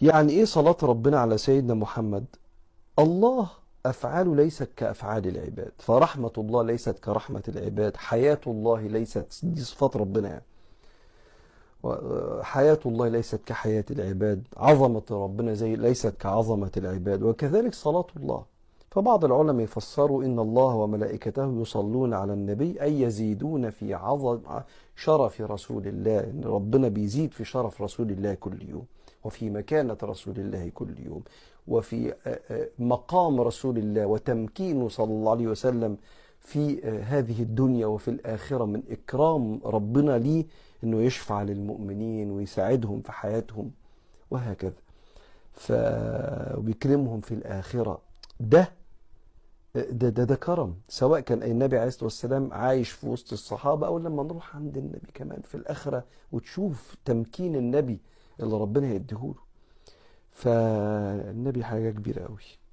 يعني ايه صلاة ربنا على سيدنا محمد؟ الله أفعاله ليست كأفعال العباد، فرحمة الله ليست كرحمة العباد، حياة الله ليست، دي صفات ربنا يعني، حياة الله ليست كحياة العباد، عظمة ربنا زي ليست كعظمة العباد، وكذلك صلاة الله. فبعض العلماء يفسروا إن الله وملائكته يصلون على النبي أي يزيدون في عظم شرف رسول الله، إن ربنا بيزيد في شرف رسول الله كل يوم، وفي مكانة رسول الله كل يوم، وفي مقام رسول الله وتمكينه صلى الله عليه وسلم في هذه الدنيا وفي الآخرة من إكرام ربنا ليه، إنه يشفع للمؤمنين ويساعدهم في حياتهم وهكذا، ف وبيكرمهم في الآخرة. ده كرم، سواء كان النبي عليه الصلاة والسلام عايش في وسط الصحابة، أو لما نروح عند النبي كمان في الآخرة وتشوف تمكين النبي اللي ربنا يديهوله. فالنبي حاجة كبيرة قوي.